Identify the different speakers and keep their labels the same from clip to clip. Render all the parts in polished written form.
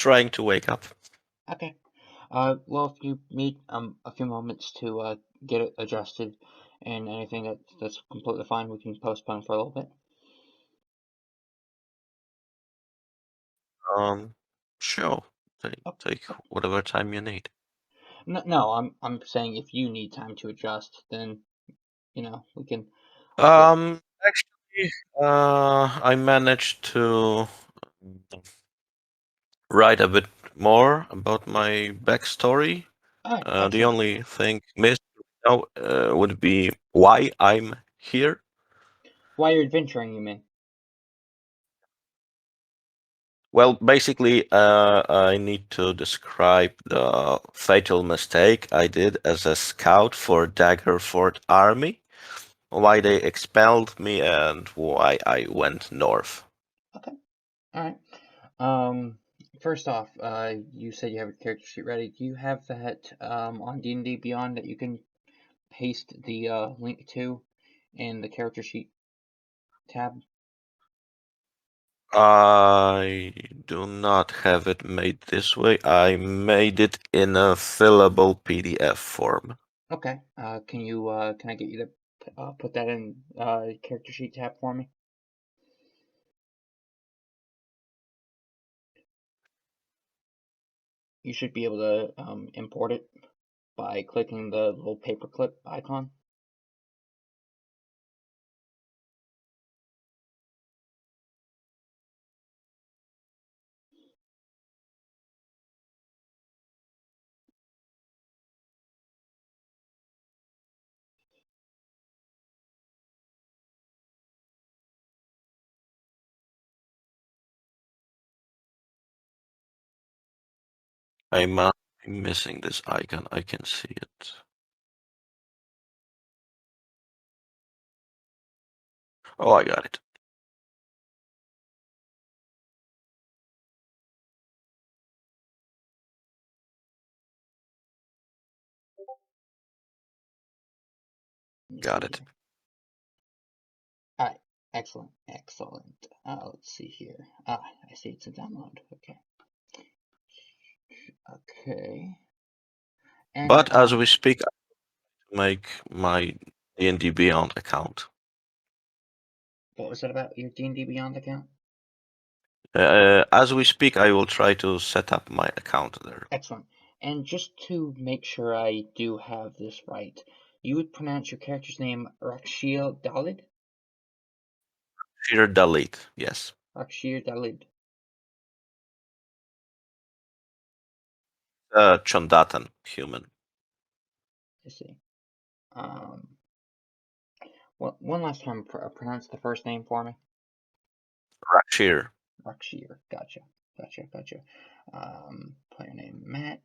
Speaker 1: trying to wake up.
Speaker 2: Okay. Well, if you need a few moments to get it adjusted and anything that's completely fine, we can postpone for a little bit.
Speaker 1: Sure. Take
Speaker 2: Oh,
Speaker 1: take
Speaker 2: okay.
Speaker 1: whatever time you need.
Speaker 2: No, I'm saying if you need time to adjust, then we can.
Speaker 1: Actually, I managed to write a bit more about my backstory.
Speaker 2: All right,
Speaker 1: The
Speaker 2: excellent.
Speaker 1: only thing missed now would be why I'm here.
Speaker 2: Why you're adventuring, you mean?
Speaker 1: Well, basically, I need to describe the fatal mistake I did as a scout for Daggerford Army, why they expelled me, and why I went north.
Speaker 2: Okay. All right. Um, First off, you said you have your character sheet ready. Do you have that on D&D Beyond that you can paste the link to in the character sheet tab?
Speaker 1: I do not have it made this way. I made it in a fillable PDF form.
Speaker 2: Okay. Can I get you to put that in character sheet tab for me? You should be able to import it by clicking the little paperclip icon.
Speaker 1: I must be missing this icon. I can see it. Oh, I got it.
Speaker 2: Let me
Speaker 1: Got
Speaker 2: see
Speaker 1: it.
Speaker 2: here. All right. Excellent. Excellent. Let's see here. I see it's a download. Okay. Okay. And
Speaker 1: But as we speak, I make my D&D Beyond account.
Speaker 2: what was that about your D&D Beyond account?
Speaker 1: As we speak, I will try to set up my account there.
Speaker 2: Excellent. And just to make sure I do have this right, you would pronounce your character's name Rak'Shir Dhalid?
Speaker 1: Rak'Shir Dhalid, yes.
Speaker 2: Rak'Shir Dhalid.
Speaker 1: Chondatan, human.
Speaker 2: I see. Um, one last time, pronounce the first name for me.
Speaker 1: Rak'Shir.
Speaker 2: Rak'Shir. Gotcha. Player name Matt.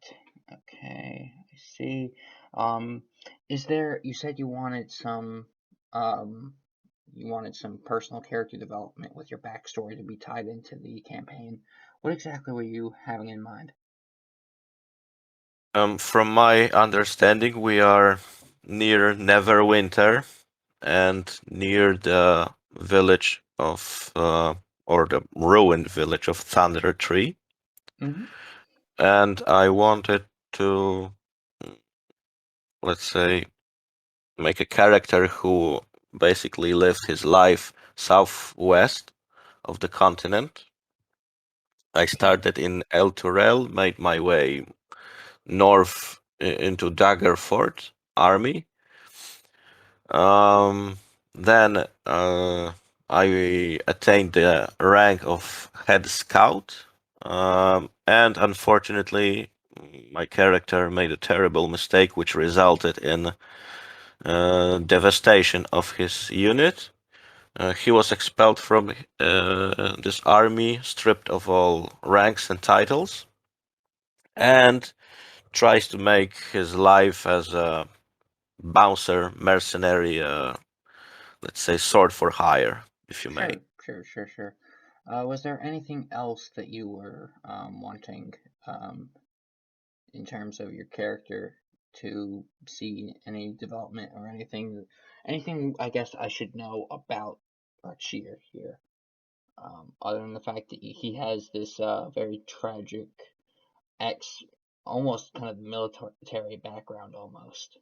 Speaker 2: Okay, I see. Um, you said um, you wanted some personal character development with your backstory to be tied into the campaign. What exactly were you having in mind?
Speaker 1: From my understanding, we are near Neverwinter and near the village of, or the ruined village of Thunder Tree.
Speaker 2: Mm-hmm.
Speaker 1: And I wanted to, let's say, make a character who basically lived his life southwest of the continent. I
Speaker 2: Okay.
Speaker 1: started in El Turel, made my way north into Daggerford Army. Then I attained the rank of head scout, and unfortunately, my character made a terrible mistake, which resulted in devastation of his unit. He was expelled from this army, stripped of all ranks and titles, and tries to make his life as a bouncer, mercenary, let's say sword for hire, if you may.
Speaker 2: Sure. Was there anything else that you were wanting um, in terms of your character to see any development or anything I guess I should know about Rak'Shir here. other than the fact that he has this very tragic ex, almost kind of military background almost.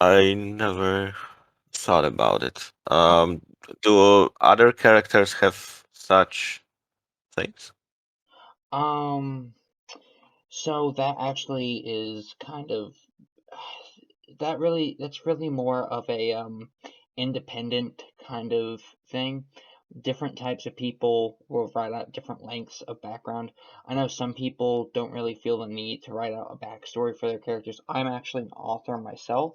Speaker 1: I never thought about it.
Speaker 2: Oh,
Speaker 1: Do other characters have such things?
Speaker 2: um, so that actually is kind of that's really more of a independent kind of thing. Different types of people will write out different lengths of background. I know some people don't really feel the need to write out a backstory for their characters. I'm actually an author myself,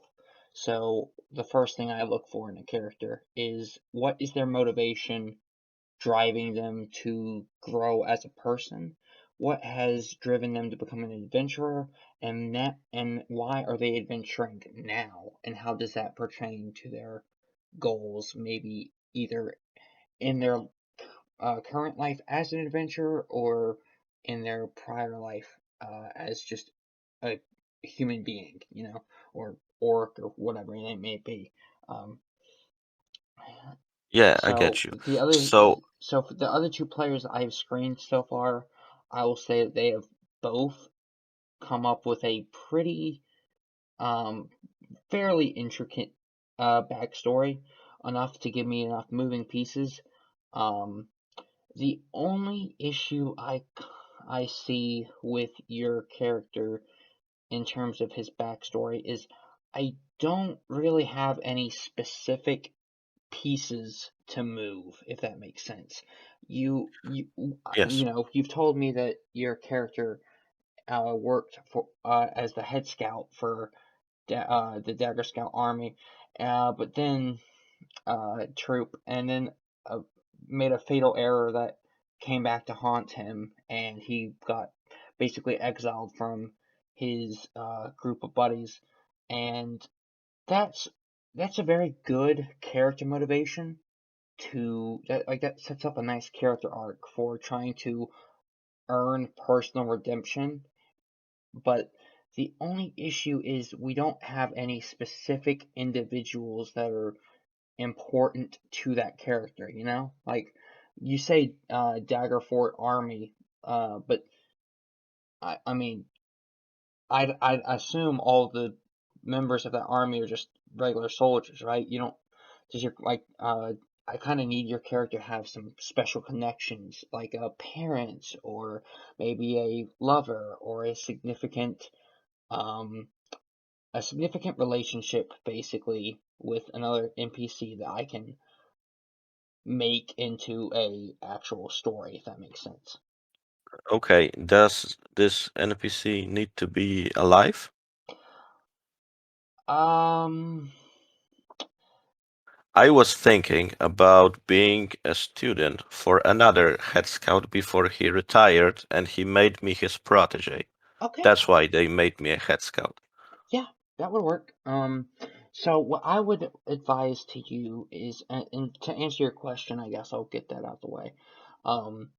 Speaker 2: so the first thing I look for in a character is what is their motivation driving them to grow as a person? What has driven them to become an adventurer? And why are they adventuring now? And how does that pertain to their goals? Maybe either in their current life as an adventurer or in their prior life as just a human being, or orc or whatever it may be. Um,
Speaker 1: Yeah, I
Speaker 2: So
Speaker 1: get you.
Speaker 2: the other,
Speaker 1: So,
Speaker 2: so for the other two players I've screened so far, I will say that they have both come up with a pretty, um, fairly intricate backstory, enough to give me enough moving pieces. Um, the only issue I see with your character in terms of his backstory is I don't really have any specific pieces to move, if that makes sense.
Speaker 1: yes.
Speaker 2: You've told me that your character worked for as the head scout for the Dagger Scout Army, but then troop, and then uh, made a fatal error that came back to haunt him, and he got basically exiled from his group of buddies, and that's that's a very good character motivation that sets up a nice character arc for trying to earn personal redemption. But the only issue is we don't have any specific individuals that are important to that character, like you say Daggerfort Army, but I mean I'd assume all the members of that army are just regular soldiers, right? You don't does your like I kind of need your character to have some special connections, like a parent or maybe a lover or um a significant relationship basically with another NPC that I can make into a actual story, if that makes sense.
Speaker 1: Okay, does this NPC need to be alive?
Speaker 2: Um,
Speaker 1: I was thinking about being a student for another head scout before he retired, and he made me his protege.
Speaker 2: okay.
Speaker 1: That's why they made me a head scout.
Speaker 2: Yeah, that would work. So what I would advise to you is, and to answer your question, I guess I'll get that out the way. Um,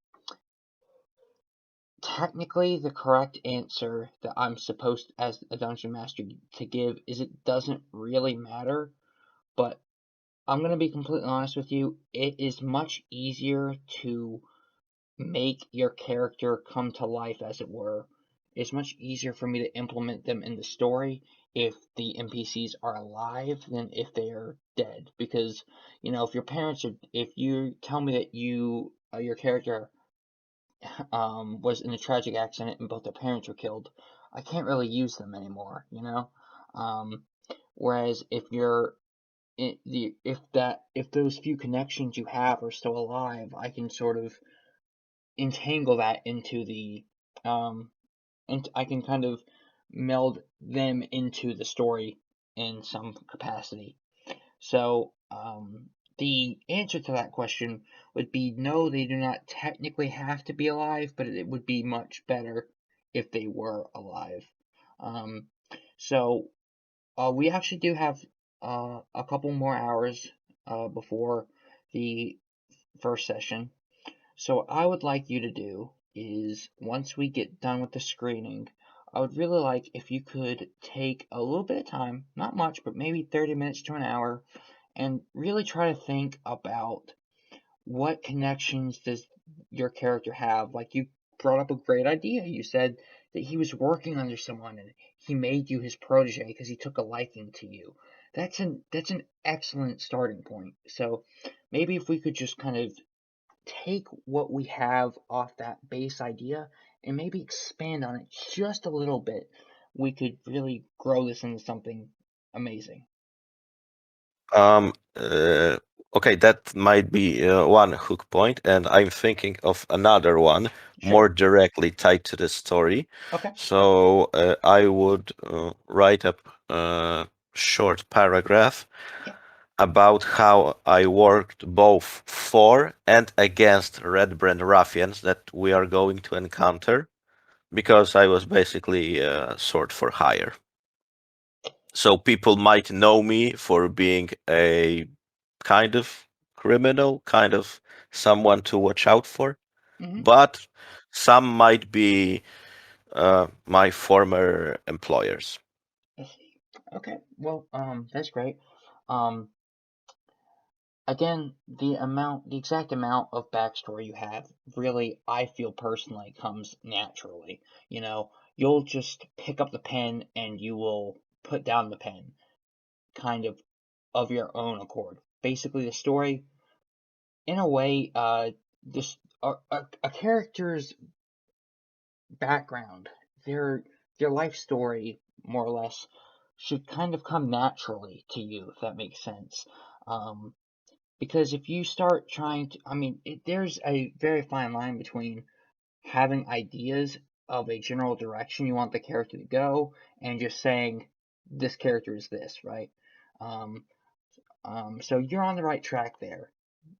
Speaker 2: Technically, the correct answer that I'm supposed, as a dungeon master, to give is it doesn't really matter. But I'm gonna be completely honest with you. It is much easier to make your character come to life, as it were. It's much easier for me to implement them in the story if the NPCs are alive than if they are dead. Because, if you tell me that your character was in a tragic accident and both their parents were killed, I can't really use them anymore. Um, Whereas if those few connections you have are still alive, I can sort of entangle that into and I can kind of meld them into the story in some capacity. So, the answer to that question would be no, they do not technically have to be alive, but it would be much better if they were alive. Um, so, we actually do have a couple more hours before the first session. So what I would like you to do is once we get done with the screening, I would really like if you could take a little bit of time, not much, but maybe 30 minutes to an hour, and really try to think about what connections does your character have. Like, you brought up a great idea. You said that he was working under someone and he made you his protege because he took a liking to you. That's an excellent starting point. So maybe if we could just kind of take what we have off that base idea and maybe expand on it just a little bit, we could really grow this into something amazing.
Speaker 1: Um, uh, okay, that might be one hook point, and I'm thinking of another one
Speaker 2: Sure.
Speaker 1: more directly tied to the story.
Speaker 2: Okay.
Speaker 1: So I would write up a short paragraph
Speaker 2: Yeah.
Speaker 1: about how I worked both for and against Red Brand ruffians that we are going to encounter, because I was basically sword for hire. So people might know me for being a kind of criminal, kind of someone to watch out for,
Speaker 2: Mm-hmm.
Speaker 1: but some might be my former employers.
Speaker 2: I see. Okay. Well, that's great. Um, Again, the exact amount of backstory you have, really, I feel personally, comes naturally. You'll just pick up the pen and you will put down the pen, kind of your own accord. Basically, the story, in a way, this a character's background, their their life story, more or less, should kind of come naturally to you, if that makes sense. Um, Because if you start trying to, I mean, there's a very fine line between having ideas of a general direction you want the character to go and just saying this character is this, right? Um, so you're on the right track there.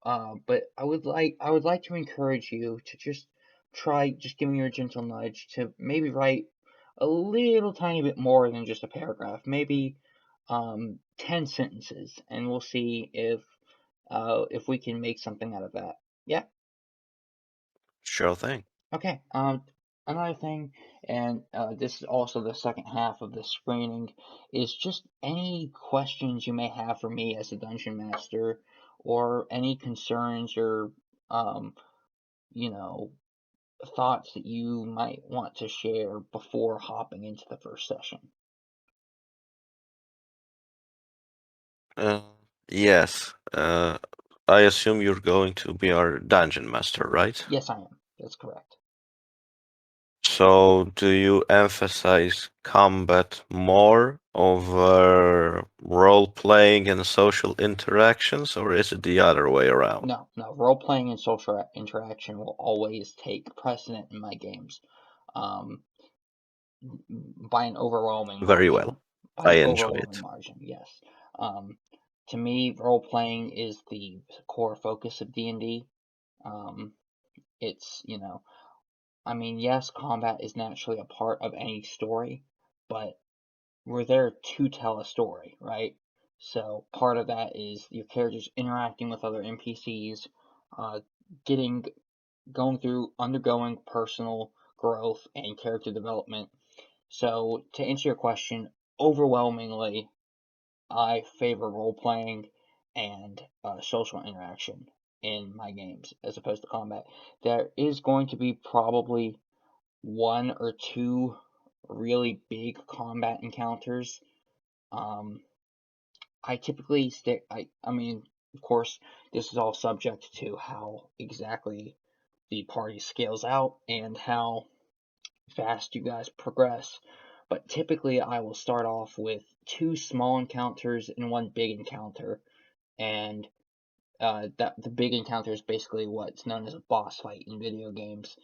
Speaker 2: But I would like to encourage you to just try just giving you a gentle nudge to maybe write a little tiny bit more than just a paragraph, maybe 10 sentences, and we'll see if we can make something out of that. Yeah.
Speaker 1: Sure thing.
Speaker 2: Okay. Another thing, and this is also the second half of the screening, is just any questions you may have for me as a dungeon master, or any concerns or um, you know, thoughts that you might want to share before hopping into the first session.
Speaker 1: Uh, yes. I assume you're going to be our dungeon master, right?
Speaker 2: Yes, I am. That's correct.
Speaker 1: So, do you emphasize combat more over role playing and social interactions, or is it the other way around?
Speaker 2: No, no. Role playing and social interaction will always take precedent in my games. Um, by an overwhelming
Speaker 1: Very
Speaker 2: margin.
Speaker 1: well.
Speaker 2: By
Speaker 1: I
Speaker 2: an
Speaker 1: enjoy
Speaker 2: overwhelming
Speaker 1: it.
Speaker 2: margin, yes. Um, to me, role playing is the core focus of D&D. Um, it's, I mean, yes, combat is naturally a part of any story, but we're there to tell a story, right? So part of that is your characters interacting with other NPCs, uh, getting, undergoing personal growth and character development. So, to answer your question, overwhelmingly, I favor role playing and social interaction in my games as opposed to combat. There is going to be probably one or two really big combat encounters. Um, I typically stick. I mean, of course, this is all subject to how exactly the party scales out and how fast you guys progress. But typically, I will start off with two small encounters and one big encounter, and that the big encounter is basically what's known as a boss fight in video games,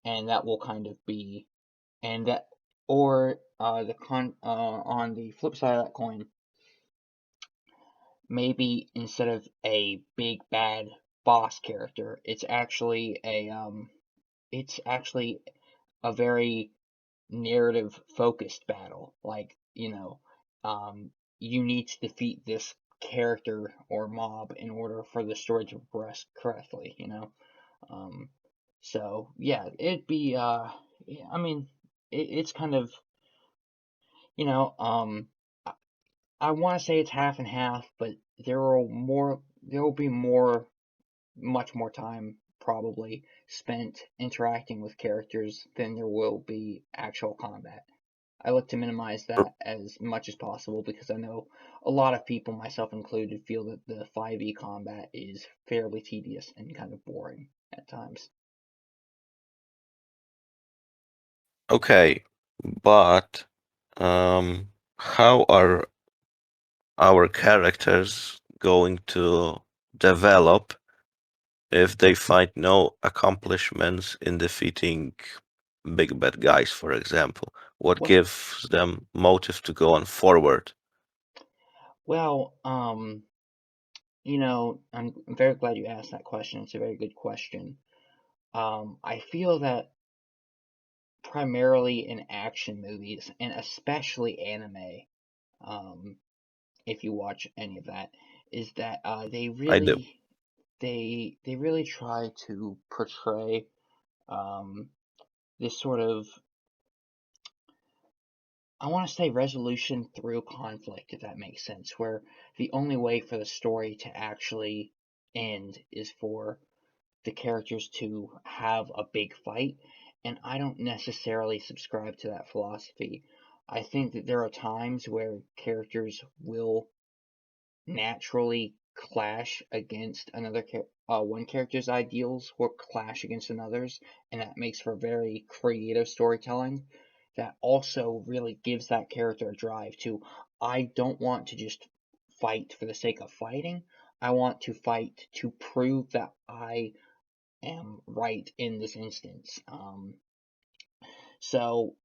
Speaker 2: and that will kind of be, and that, or on the flip side of that coin, maybe instead of a big bad boss character, it's actually a very narrative focused battle. Like, you need to defeat this character or mob in order for the story to progress correctly. Um, so yeah, it'd be I mean, it's kind of, you know, I want to say it's half and half, but there will be much more time probably spent interacting with characters than there will be actual combat. I look to minimize that as much as possible because I know a lot of people, myself included, feel that the 5e combat is fairly tedious and kind of boring at times.
Speaker 1: Okay, but how are our characters going to develop if they find no accomplishments in defeating big bad guys, for example? What
Speaker 2: Well,
Speaker 1: gives them motive to go on forward?
Speaker 2: well, I'm very glad you asked that question. It's a very good question. I feel that primarily in action movies and especially anime, um, if you watch any of that, is that
Speaker 1: I do.
Speaker 2: they really try to portray um, this sort of, I want to say, resolution through conflict, if that makes sense, where the only way for the story to actually end is for the characters to have a big fight, and I don't necessarily subscribe to that philosophy. I think that there are times where characters will naturally clash against one character's ideals or clash against another's, and that makes for very creative storytelling. That also really gives that character a drive to, I don't want to just fight for the sake of fighting. I want to fight to prove that I am right in this instance. So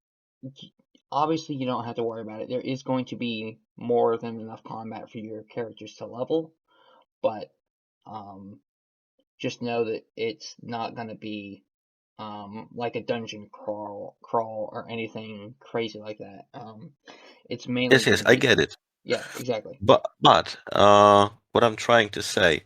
Speaker 2: obviously you don't have to worry about it. There is going to be more than enough combat for your characters to level, but um, just know that it's not going to be like a dungeon crawl or anything crazy like that. It's mainly
Speaker 1: Yes,
Speaker 2: going
Speaker 1: yes,
Speaker 2: to
Speaker 1: I
Speaker 2: be,
Speaker 1: get it.
Speaker 2: yeah, exactly.
Speaker 1: But what I'm trying to say,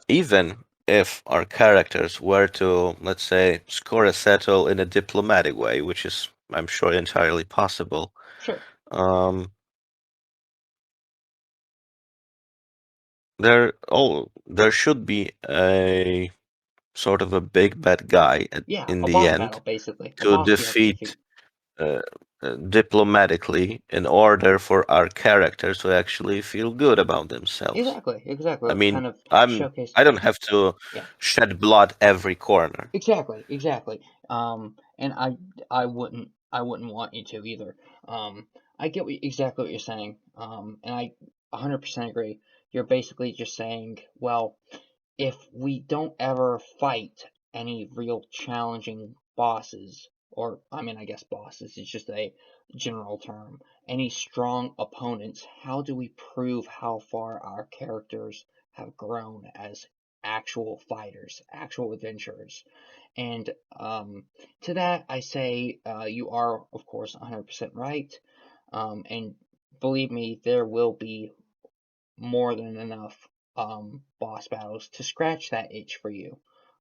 Speaker 1: even if our characters were to, let's say, score a settle in a diplomatic way, which is, I'm sure, entirely possible,
Speaker 2: Sure.
Speaker 1: um, there should be a sort of a big bad guy
Speaker 2: Yeah,
Speaker 1: in
Speaker 2: a
Speaker 1: the
Speaker 2: boss battle
Speaker 1: end
Speaker 2: basically, a
Speaker 1: to
Speaker 2: boss you have to
Speaker 1: defeat
Speaker 2: defeat.
Speaker 1: uh, diplomatically in order for our characters to actually feel good about themselves.
Speaker 2: Exactly, exactly.
Speaker 1: I
Speaker 2: Let's
Speaker 1: mean,
Speaker 2: kind of
Speaker 1: I'm
Speaker 2: showcase.
Speaker 1: I don't have to
Speaker 2: Yeah,
Speaker 1: shed blood every corner.
Speaker 2: exactly, exactly. And I wouldn't want you to either. I get exactly what you're saying. And I 100% agree. You're basically just saying, well, if we don't ever fight any real challenging bosses, or I mean, I guess bosses is just a general term, any strong opponents, how do we prove how far our characters have grown as actual fighters, actual adventurers? And to that, I say you are, of course, 100% right. And believe me, there will be more than enough boss battles to scratch that itch for you.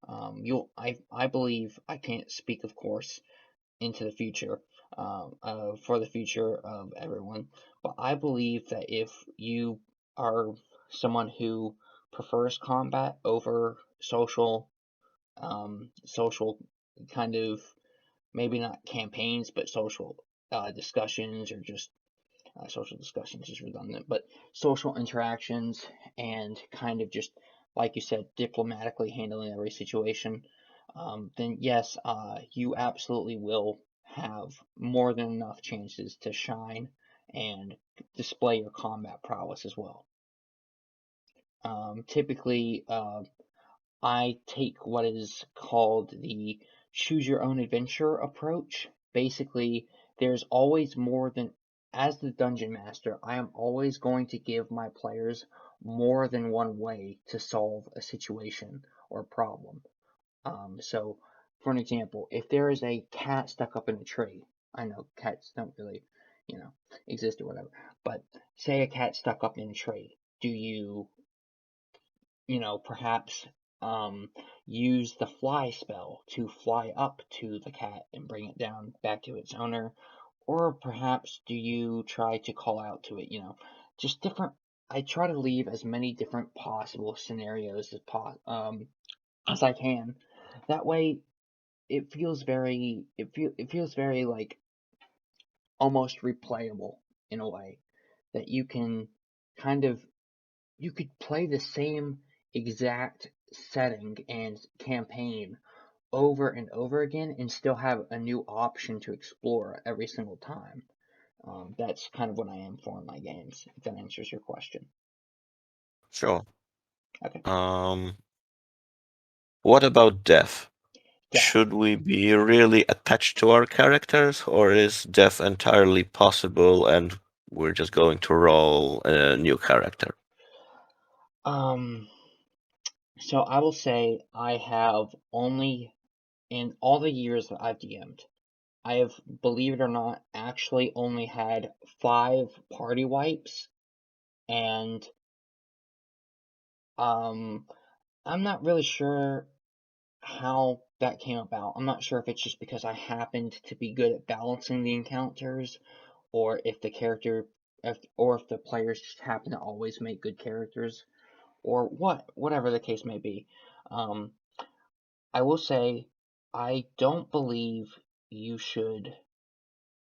Speaker 2: I believe, I can't speak, of course, into the future, for the future of everyone, but I believe that if you are someone who prefers combat over social kind of, maybe not campaigns, but social discussions, or just social discussions is redundant, but social interactions and kind of just, like you said, diplomatically handling every situation, then yes, you absolutely will have more than enough chances to shine and display your combat prowess as well. Typically, I take what is called the choose your own adventure approach. Basically, there's always more than, as the dungeon master, I am always going to give my players more than one way to solve a situation or problem. So, for an example, if there is a cat stuck up in a tree, I know cats don't really, you know, exist or whatever, but say a cat stuck up in a tree. Do you, perhaps um, use the fly spell to fly up to the cat and bring it down back to its owner? or perhaps do you try to call out to it? Just different. I try to leave as many different possible scenarios as I can. That way, it feels very like almost replayable in a way that you can kind of you could play the same exact setting and campaign over and over again and still have a new option to explore every single time. That's kind of what I am for in my games, if that answers your question.
Speaker 1: Sure.
Speaker 2: Okay.
Speaker 1: Um, what about death?
Speaker 2: Death.
Speaker 1: Should we be really attached to our characters, or is death entirely possible and we're just going to roll a new character?
Speaker 2: Um, so I will say I have only, in all the years that I've DM'd, I have, believe it or not, actually only had 5 party wipes, and um, I'm not really sure how that came about. I'm not sure if it's just because I happened to be good at balancing the encounters, or if if the players just happen to always make good characters, or whatever the case may be. Um, I will say, I don't believe you should.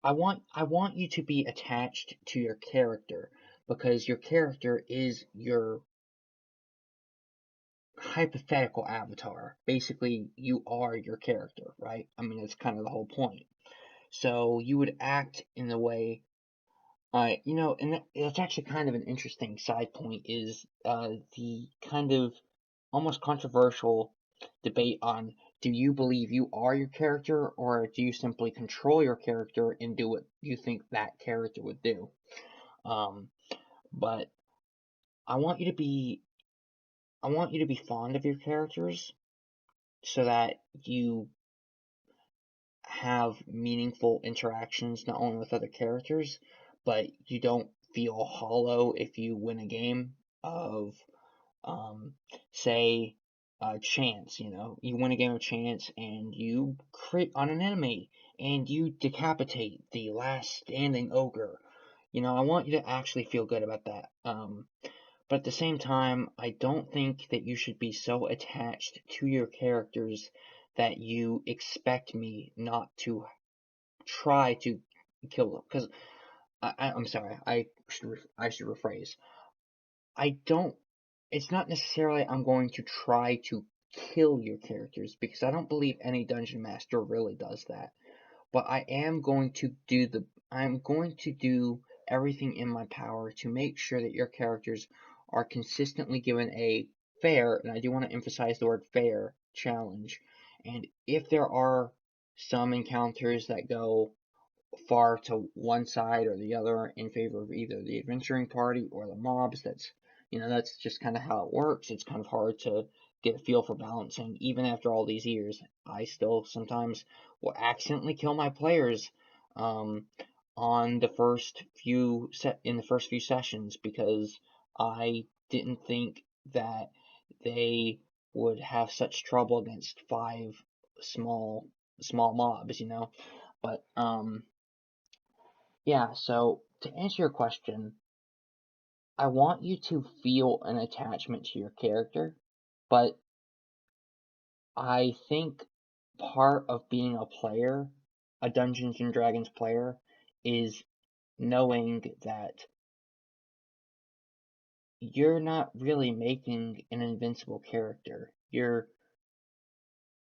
Speaker 2: I want you to be attached to your character because your character is your hypothetical avatar. Basically, you are your character, right? I mean, that's kind of the whole point. So you would act in the way, and that's actually kind of an interesting side point is the kind of almost controversial debate on do you believe you are your character or do you simply control your character and do what you think that character would do? Um, but I want you to be I want you to be fond of your characters so that you have meaningful interactions not only with other characters, but you don't feel hollow if you win a game of, um, say, chance. You win a game of chance and you crit on an enemy and you decapitate the last standing ogre. I want you to actually feel good about that. But at the same time, I don't think that you should be so attached to your characters that you expect me not to try to kill them. Because I'm sorry, I should rephrase. I don't. It's not necessarily I'm going to try to kill your characters because I don't believe any dungeon master really does that. But I'm going to do everything in my power to make sure that your characters are consistently given a fair, and I do want to emphasize the word fair, challenge. And if there are some encounters that go far to one side or the other in favor of either the adventuring party or the mobs, that's just kind of how it works. It's kind of hard to get a feel for balancing. Even after all these years, I still sometimes will accidentally kill my players um, on in the first few sessions because I didn't think that they would have such trouble against 5 small small mobs. But yeah, so to answer your question, I want you to feel an attachment to your character, but I think part of being a player, a Dungeons and Dragons player, is knowing that you're not really making an invincible character. You're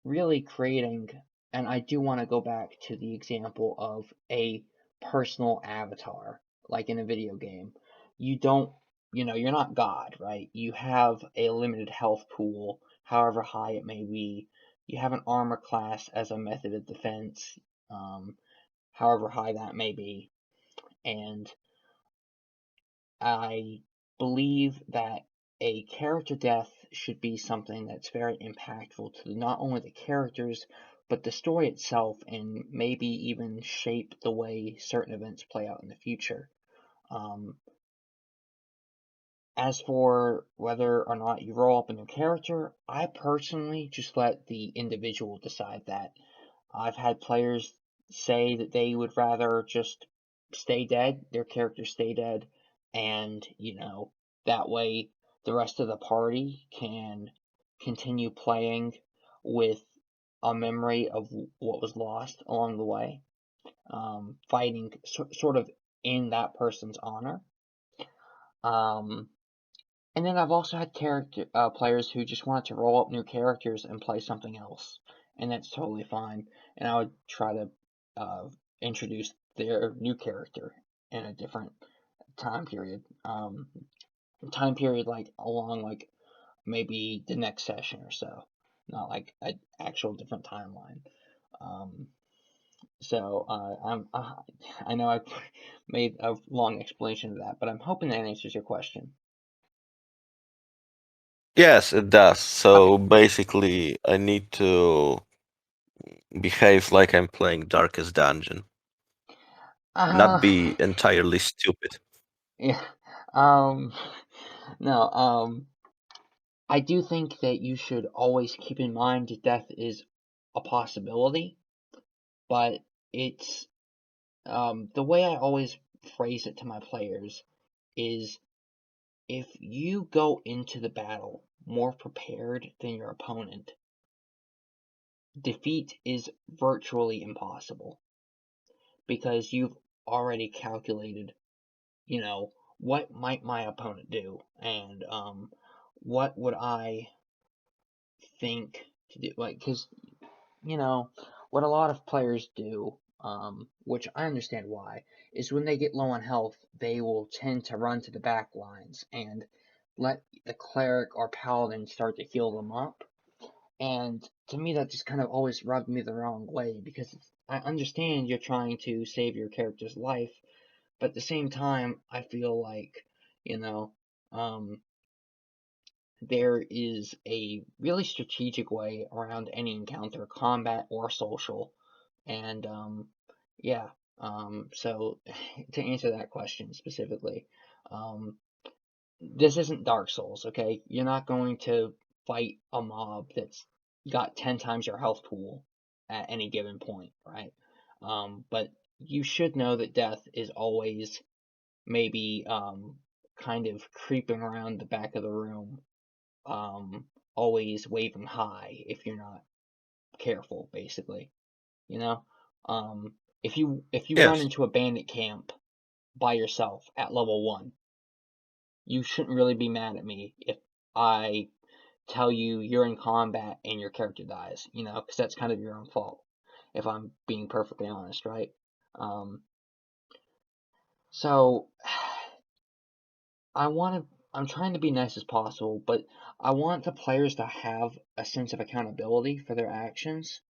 Speaker 2: really creating, and I do want to go back to the example of a personal avatar, like in a video game. You don't, you're not God, right? You have a limited health pool, however high it may be. You have an armor class as a method of defense, um, however high that may be. And I believe that a character death should be something that's very impactful to not only the characters, but the story itself, and maybe even shape the way certain events play out in the future. Um, as for whether or not you roll up a new character, I personally just let the individual decide that. I've had players say that they would rather just stay dead, their characters stay dead, and, that way the rest of the party can continue playing with a memory of what was lost along the way, fighting sort of in that person's honor. Um, and then I've also had players who just wanted to roll up new characters and play something else, and that's totally fine. And I would try to uh, introduce their new character in a different time period. Time period like along like maybe the next session or so, not like an actual different timeline. Um, so I know I made a long explanation of that, but I'm hoping that answers your question.
Speaker 1: Yes, it does.
Speaker 2: Okay.
Speaker 1: So basically, I need to behave like I'm playing Darkest Dungeon, not
Speaker 2: Uh,
Speaker 1: be entirely stupid.
Speaker 2: yeah. Um, no. I do think that you should always keep in mind that death is a possibility, but it's the way I always phrase it to my players is if you go into the battle more prepared than your opponent, defeat is virtually impossible because you've already calculated, what might my opponent do, and what would I think to do, like, because what a lot of players do, which I understand why, is when they get low on health, they will tend to run to the back lines and let the cleric or paladin start to heal them up. And to me, that just kind of always rubbed me the wrong way because I understand you're trying to save your character's life, but at the same time, I feel like, you know, um, there is a really strategic way around any encounter, combat or social. And yeah, so to answer that question specifically, um, this isn't Dark Souls, okay? You're not going to fight a mob that's got 10 times your health pool at any given point, right? But you should know that death is always maybe kind of creeping around the back of the room, um, always waving high if you're not careful, basically. You know, if you run
Speaker 1: Yes.
Speaker 2: into a bandit camp by yourself at level 1, you shouldn't really be mad at me if I tell you you're in combat and your character dies. Because that's kind of your own fault. If I'm being perfectly honest, right? Um, so I want to. I'm trying to be nice as possible, but I want the players to have a sense of accountability for their actions.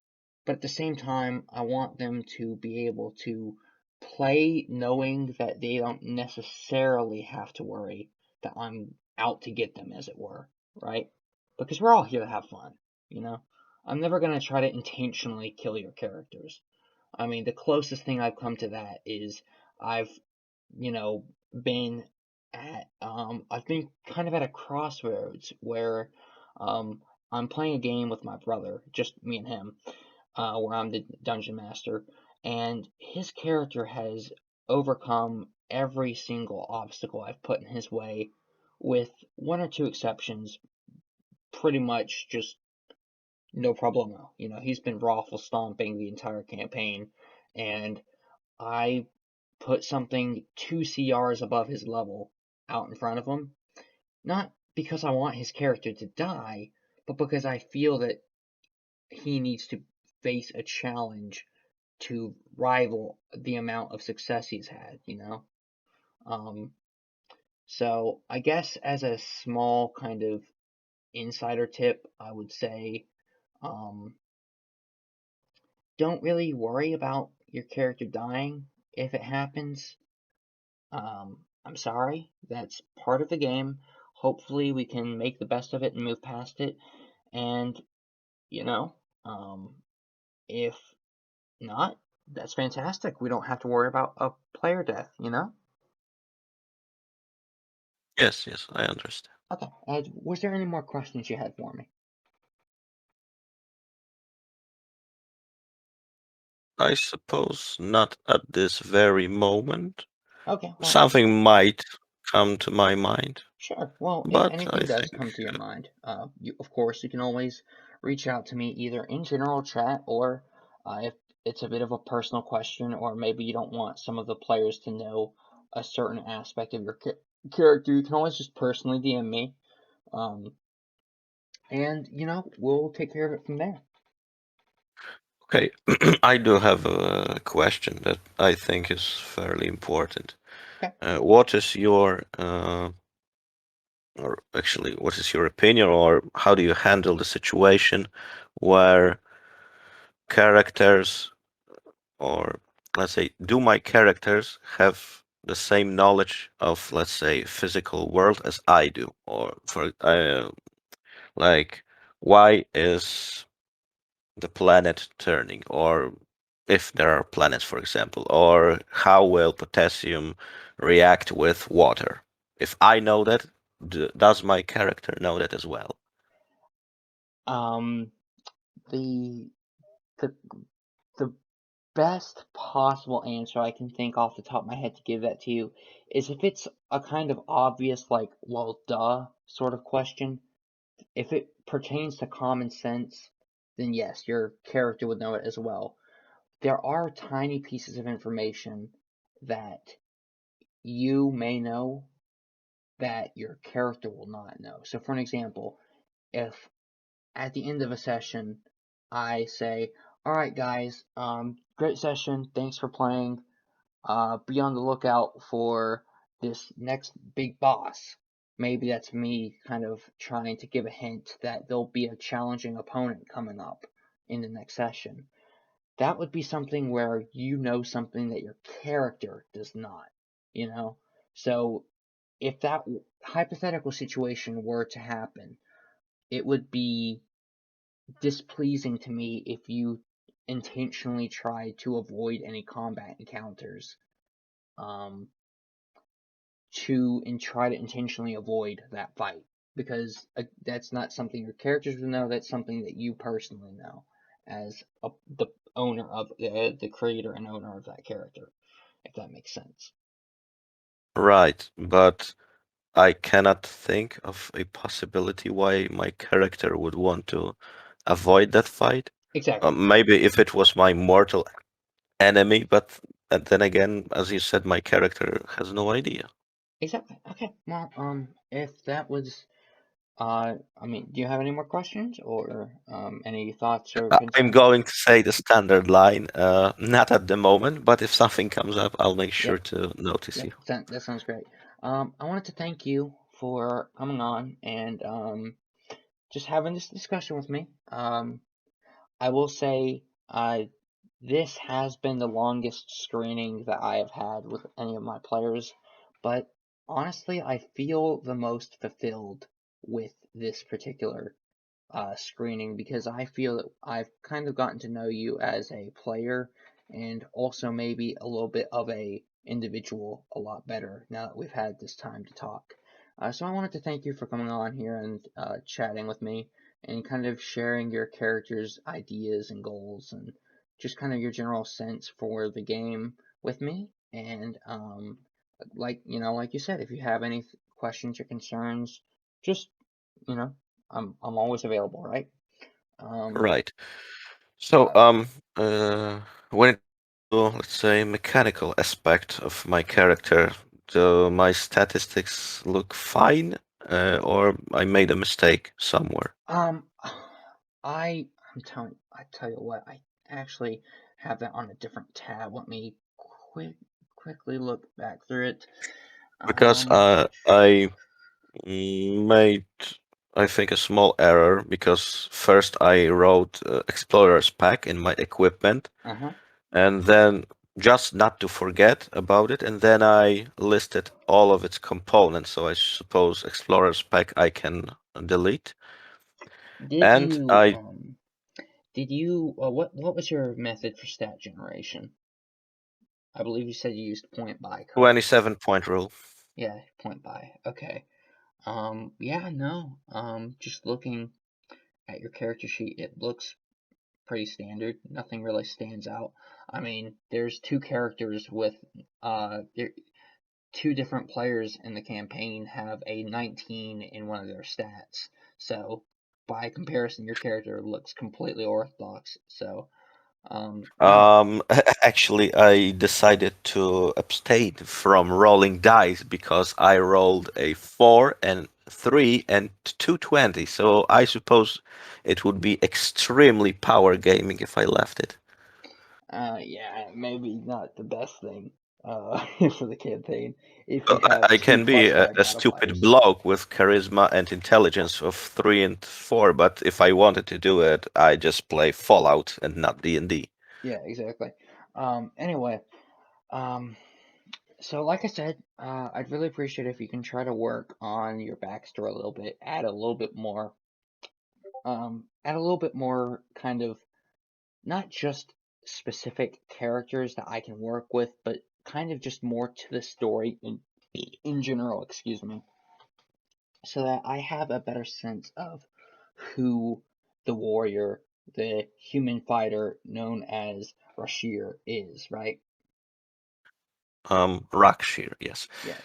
Speaker 2: But at the same time, I want them to be able to play knowing that they don't necessarily have to worry that I'm out to get them, as it were, right? Because we're all here to have fun, you know? I'm never going to try to intentionally kill your characters. I mean, the closest thing I've come to that is I've, you know, been I've been kind of at a crossroads where um, I'm playing a game with my brother, just me and him, where I'm the dungeon master, and his character has overcome every single obstacle I've put in his way, with one or two exceptions, pretty much just no problemo. He's been raffle stomping the entire campaign, and I put something 2 CRs above his level out in front of him, not because I want his character to die, but because I feel that he needs to face a challenge to rival the amount of success he's had. Um, so I guess as a small kind of insider tip, I would say um, don't really worry about your character dying if it happens. I'm sorry, that's part of the game. Hopefully, we can make the best of it and move past it. And, you know, um, if not, that's fantastic. We don't have to worry about a player death?
Speaker 1: Yes, yes, I understand.
Speaker 2: Okay. Was there any more questions you had for me?
Speaker 1: I suppose not at this very moment.
Speaker 2: Okay, well,
Speaker 1: Something might come to my mind,
Speaker 2: sure. Well, if
Speaker 1: but I
Speaker 2: anything does
Speaker 1: think
Speaker 2: come to your mind, of course, you can always reach out to me either in general chat or if it's a bit of a personal question, or maybe you don't want some of the players to know a certain aspect of your character, you can always just personally DM me, um, and we'll take care of it from there.
Speaker 1: okay. I do have a question that I think is fairly important.
Speaker 2: Okay.
Speaker 1: What is your, or actually, what is your opinion, or how do you handle the situation where characters, or let's say, do my characters have the same knowledge of, let's say, physical world as I do? Or for like, why is the planet turning? Or if there are planets, for example, or how will potassium react with water? If I know that, does my character know that as well?
Speaker 2: Um, the the the best possible answer I can think off the top of my head to give that to you is if it's a kind of obvious, like, well, duh sort of question. If it pertains to common sense, then yes, your character would know it as well. There are tiny pieces of information that you may know that your character will not know. So, for an example, if at the end of a session I say, all right, guys, great session, thanks for playing. Be on the lookout for this next big boss. Maybe that's me kind of trying to give a hint that there'll be a challenging opponent coming up in the next session. That would be something where you know something that your character does not, you know? So if that hypothetical situation were to happen, it would be displeasing to me if you intentionally try to avoid any combat encounters. Um, and try to intentionally avoid that fight because that's not something your characters would know. That's something that you personally know as the owner of the creator and owner of that character, if that makes sense.
Speaker 1: Right, but I cannot think of a possibility why my character would want to avoid that fight.
Speaker 2: Exactly.
Speaker 1: Maybe if it was my mortal enemy, but then again, as you said, my character has no idea.
Speaker 2: Exactly. Okay. Well, if that was, I mean, do you have any more questions or any thoughts or
Speaker 1: I'm
Speaker 2: concerns?
Speaker 1: going to say the standard line, not at the moment, but if something comes up, I'll make sure
Speaker 2: Yep.
Speaker 1: to notice
Speaker 2: Yep.
Speaker 1: you.
Speaker 2: That sounds great. I wanted to thank you for coming on and just having this discussion with me. I will say this has been the longest screening that I have had with any of my players, but honestly, I feel the most fulfilled with this particular screening because I feel that I've kind of gotten to know you as a player and also maybe a little bit of a individual a lot better now that we've had this time to talk. So I wanted to thank you for coming on here and chatting with me and kind of sharing your character's ideas and goals and just kind of your general sense for the game with me. And like you said, if you have any questions or concerns, just you know, I'm always available, right? Um,
Speaker 1: Right. So,
Speaker 2: uh,
Speaker 1: when it comes to, let's say, mechanical aspect of my character, do my statistics look fine, or I made a mistake somewhere?
Speaker 2: um, I tell you what, I actually have that on a different tab. Let me quick quickly look back through it.
Speaker 1: Because
Speaker 2: Um,
Speaker 1: I made, I think, a small error because first I wrote Explorer's Pack in my equipment,
Speaker 2: uh-huh.
Speaker 1: and then just not to forget about it, and then I listed all of its components. So I suppose Explorer's Pack I can delete.
Speaker 2: Did
Speaker 1: And
Speaker 2: you
Speaker 1: I
Speaker 2: what was your method for stat generation? I believe you said you used point by, correct?
Speaker 1: 27-point rule.
Speaker 2: Yeah, point by. Okay. Yeah, no. Just looking at your character sheet, it looks pretty standard. Nothing really stands out. I mean, there's two characters with two different players in the campaign have a 19 in one of their stats. So by comparison, your character looks completely orthodox. So yeah.
Speaker 1: Actually, I decided to abstain from rolling dice because I rolled a 4 and 3 and 220. So I suppose it would be extremely power gaming if I left it.
Speaker 2: Yeah, maybe not the best thing for the campaign if you
Speaker 1: Well,
Speaker 2: have
Speaker 1: I
Speaker 2: two
Speaker 1: can be
Speaker 2: plus
Speaker 1: a,
Speaker 2: five
Speaker 1: a stupid
Speaker 2: modifiers.
Speaker 1: bloke with charisma and intelligence of 3 and 4, but if I wanted to do it, I just play Fallout and not D&D.
Speaker 2: Yeah, exactly. Anyway, um, so like I said, I'd really appreciate if you can try to work on your backstory a little bit, add a little bit more kind of not just specific characters that I can work with, but kind of just more to the story in general, excuse me, so that I have a better sense of who the warrior, the human fighter known as Rak'Shir is, right?
Speaker 1: Rak'Shir, yes.
Speaker 2: Yeah.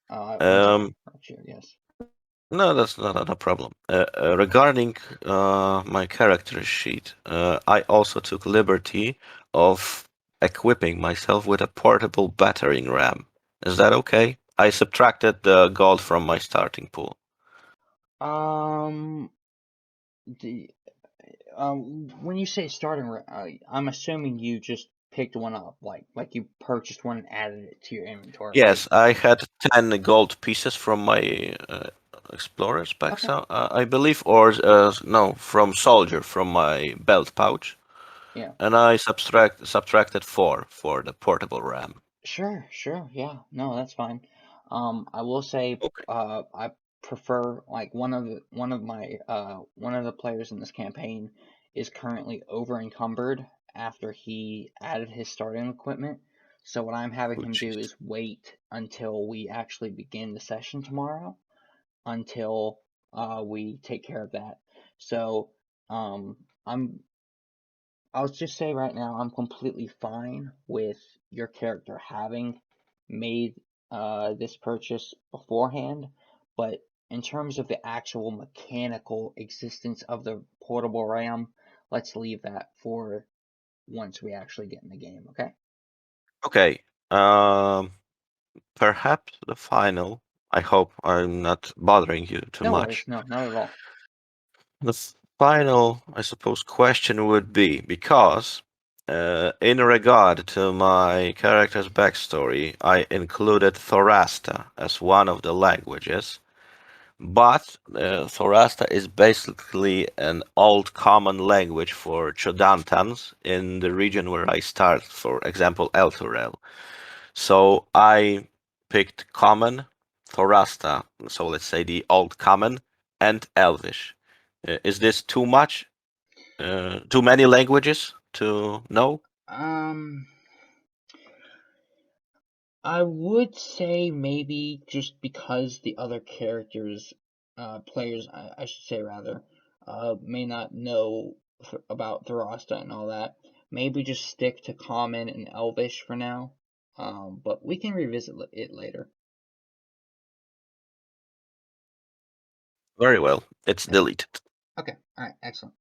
Speaker 2: I'm sorry,
Speaker 1: Um,
Speaker 2: Rak'Shir, yes.
Speaker 1: no, that's not a problem. Regarding my character sheet, I also took liberty of equipping myself with a portable battering ram. Is that okay? I subtracted the gold from my starting pool.
Speaker 2: Um, the when you say starting, I'm assuming you just picked one up, like you purchased one and added it to your inventory, right?
Speaker 1: Yes, I had 10 gold pieces from my explorer's back,
Speaker 2: Okay.
Speaker 1: so, I believe, or no, from soldier, from my belt pouch,
Speaker 2: Yeah.
Speaker 1: and I subtracted 4 for the portable ram.
Speaker 2: Sure, sure, yeah, no, that's fine. I will say,
Speaker 1: Okay.
Speaker 2: I prefer like one of the players in this campaign is currently over encumbered after he added his starting equipment. So what I'm having
Speaker 1: Oh,
Speaker 2: him do
Speaker 1: jeez.
Speaker 2: is wait until we actually begin the session tomorrow, until we take care of that. So um, I'm I'll just say right now, I'm completely fine with your character having made this purchase beforehand, but in terms of the actual mechanical existence of the portable RAM, let's leave that for once we actually get in the game, okay?
Speaker 1: Okay. Perhaps the final. I hope I'm not bothering you too
Speaker 2: No worries,
Speaker 1: much.
Speaker 2: no, not at all.
Speaker 1: The final, I suppose, question would be because, in regard to my character's backstory, I included Thorasta as one of the languages, but Thorasta is basically an old common language for Chodantans in the region where I start, for example, Elturel. So I picked Common, Thorasta, so let's say the Old Common, and Elvish. Is this too much? Too many languages to know?
Speaker 2: Um, I would say maybe just because the other characters, players, I should say rather, may not know about Thrasta and all that. Maybe just stick to Common and Elvish for now. But we can revisit it later.
Speaker 1: Very well. It's
Speaker 2: Yeah.
Speaker 1: deleted.
Speaker 2: Okay. All right. Excellent.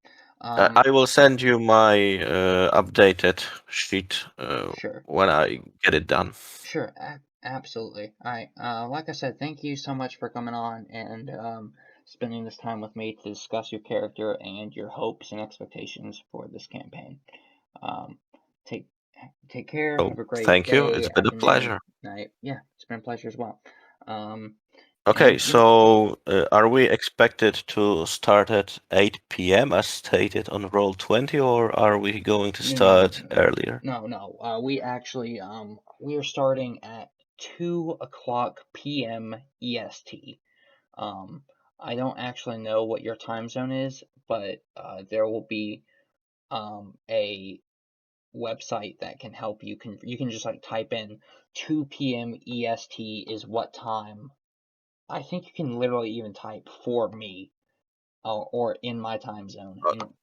Speaker 1: I will send you my updated sheet
Speaker 2: Sure.
Speaker 1: when I get it done.
Speaker 2: Sure, absolutely. All right. Like I said, thank you so much for coming on and spending this time with me to discuss your character and your hopes and expectations for this campaign. Um, take take care.
Speaker 1: So
Speaker 2: Have a great
Speaker 1: thank you.
Speaker 2: day,
Speaker 1: It's been a
Speaker 2: afternoon,
Speaker 1: pleasure.
Speaker 2: night. Yeah, it's been a pleasure as well. Um,
Speaker 1: Okay,
Speaker 2: and yeah,
Speaker 1: so are we expected to start at 8 p.m. as stated on Roll20, or are we going to
Speaker 2: no, no, no,
Speaker 1: start
Speaker 2: no,
Speaker 1: earlier?
Speaker 2: no, no. We actually we are starting at 2 o'clock p.m. EST. Um, I don't actually know what your time zone is, but there will be a website that can help you. You can just like type in 2 p.m. EST is what time. I think you can literally even type for me or in my time zone,
Speaker 1: Uh,
Speaker 2: and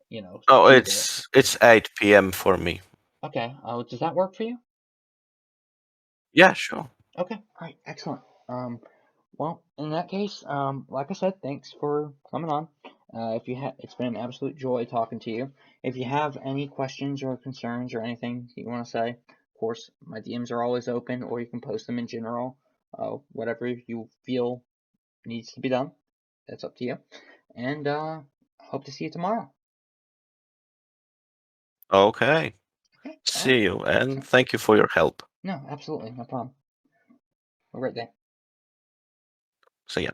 Speaker 1: Oh,
Speaker 2: see the.
Speaker 1: it's 8 p.m. for me.
Speaker 2: Okay. Does that work for you?
Speaker 1: Yeah, sure.
Speaker 2: Okay. All right. Excellent. Well, in that case, like I said, thanks for coming on. If you it's been an absolute joy talking to you. If you have any questions or concerns or anything you want to say, of course, my DMs are always open, or you can post them in general. Whatever you feel needs to be done, that's up to you. And hope to see you tomorrow.
Speaker 1: Okay.
Speaker 2: Okay. All right.
Speaker 1: See you, and
Speaker 2: Excellent.
Speaker 1: thank you for your help.
Speaker 2: No, absolutely, no problem. Have a great day.
Speaker 1: See ya.